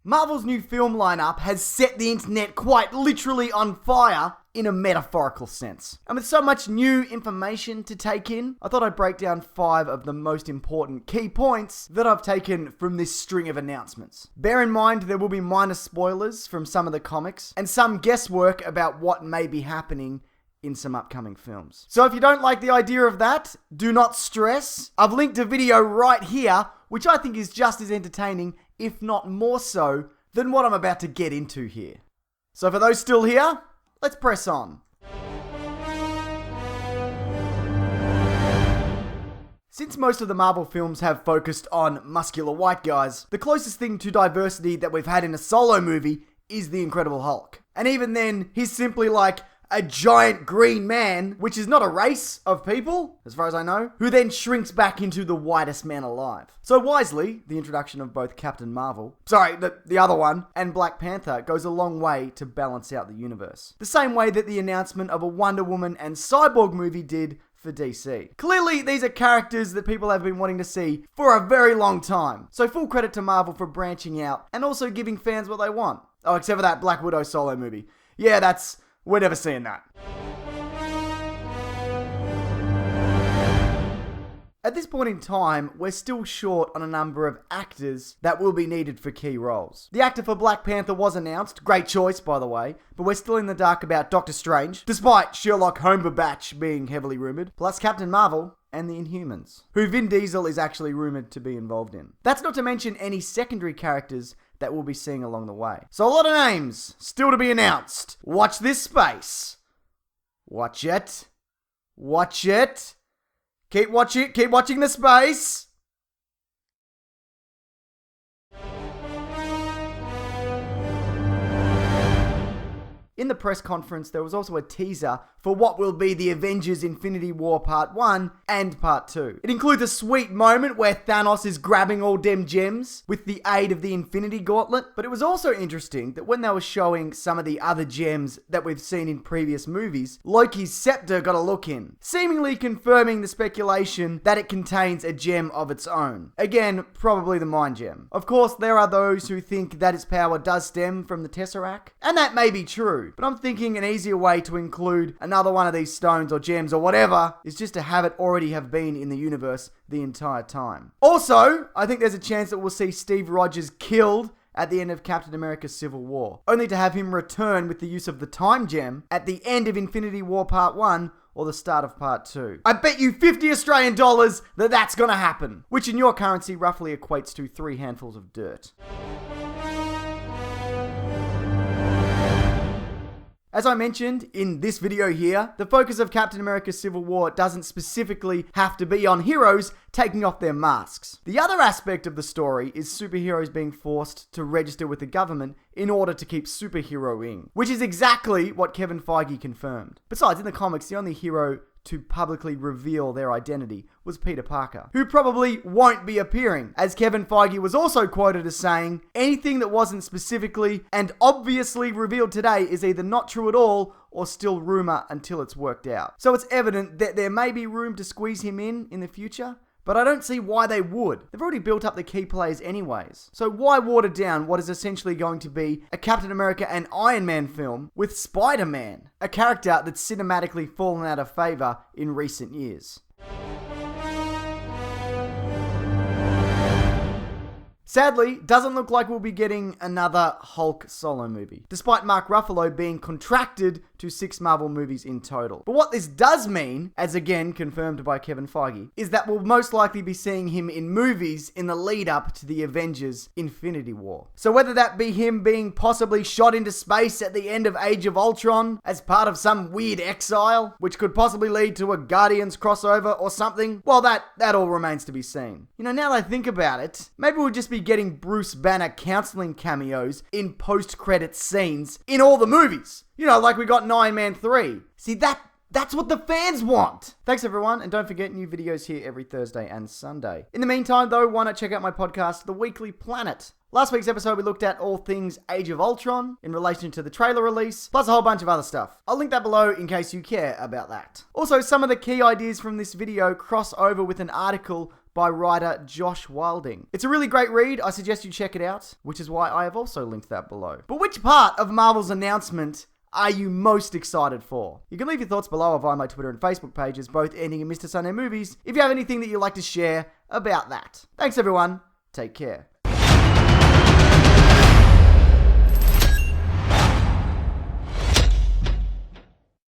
Marvel's new film lineup has set the internet quite literally on fire in a metaphorical sense. And with so much new information to take in, I thought I'd break down 5 of the most important key points that I've taken from this string of announcements. Bear in mind there will be minor spoilers from some of the comics and some guesswork about what may be happening in some upcoming films. So if you don't like the idea of that, do not stress. I've linked a video right here, which I think is just as entertaining, if not more so, than what I'm about to get into here. So for those still here, let's press on. Since most of the Marvel films have focused on muscular white guys, the closest thing to diversity that we've had in a solo movie is the Incredible Hulk. And even then, he's simply like a giant green man, which is not a race of people, as far as I know, who then shrinks back into the whitest man alive. So wisely, the introduction of both Captain Marvel, the other one, and Black Panther goes a long way to balance out the universe. The same way that the announcement of a Wonder Woman and Cyborg movie did for DC. Clearly, these are characters that people have been wanting to see for a very long time. So full credit to Marvel for branching out and also giving fans what they want. Oh, except for that Black Widow solo movie. Yeah, we're never seeing that. At this point in time, we're still short on a number of actors that will be needed for key roles. The actor for Black Panther was announced, great choice by the way, but we're still in the dark about Doctor Strange, despite Sherlock Cumberbatch being heavily rumoured, plus Captain Marvel and the Inhumans, who Vin Diesel is actually rumoured to be involved in. That's not to mention any secondary characters that we'll be seeing along the way. So a lot of names still to be announced. Watch this space. Watch it. Watch it. Keep watching the space. In the press conference, there was also a teaser for what will be the Avengers Infinity War Part 1 and Part 2. It includes a sweet moment where Thanos is grabbing all dem gems with the aid of the Infinity Gauntlet, but it was also interesting that when they were showing some of the other gems that we've seen in previous movies, Loki's scepter got a look in, seemingly confirming the speculation that it contains a gem of its own. Again, probably the Mind Gem. Of course, there are those who think that its power does stem from the Tesseract, and that may be true. But I'm thinking an easier way to include another one of these stones or gems or whatever is just to have it already have been in the universe the entire time. Also, I think there's a chance that we'll see Steve Rogers killed at the end of Captain America Civil War, only to have him return with the use of the Time Gem at the end of Infinity War Part 1 or the start of Part 2. I bet you 50 Australian dollars that that's gonna happen, which in your currency roughly equates to 3 handfuls of dirt. As I mentioned in this video here, the focus of Captain America Civil War doesn't specifically have to be on heroes taking off their masks. The other aspect of the story is superheroes being forced to register with the government in order to keep superheroing, which is exactly what Kevin Feige confirmed. Besides, in the comics, the only hero to publicly reveal their identity was Peter Parker, who probably won't be appearing, as Kevin Feige was also quoted as saying, anything that wasn't specifically and obviously revealed today is either not true at all or still rumor until it's worked out. So it's evident that there may be room to squeeze him in the future, but I don't see why they would. They've already built up the key players anyways. So why water down what is essentially going to be a Captain America and Iron Man film with Spider-Man, a character that's cinematically fallen out of favor in recent years? Sadly, doesn't look like we'll be getting another Hulk solo movie, despite Mark Ruffalo being contracted to 6 Marvel movies in total. But what this does mean, as again confirmed by Kevin Feige, is that we'll most likely be seeing him in movies in the lead up to the Avengers Infinity War. So whether that be him being possibly shot into space at the end of Age of Ultron as part of some weird exile, which could possibly lead to a Guardians crossover or something, well that all remains to be seen. You know, now that I think about it, maybe we'll just be getting Bruce Banner counseling cameos in post-credit scenes in all the movies. You know, like we got in Iron Man 3. See, that's what the fans want. Thanks everyone, and don't forget new videos here every Thursday and Sunday. In the meantime though, why not check out my podcast, The Weekly Planet. Last week's episode, we looked at all things Age of Ultron in relation to the trailer release, plus a whole bunch of other stuff. I'll link that below in case you care about that. Also, some of the key ideas from this video cross over with an article by writer Josh Wilding. It's a really great read. I suggest you check it out, which is why I have also linked that below. But which part of Marvel's announcement are you most excited for? You can leave your thoughts below or via my Twitter and Facebook pages, both ending in Mr. Sunday Movies, if you have anything that you'd like to share about that. Thanks everyone. Take care.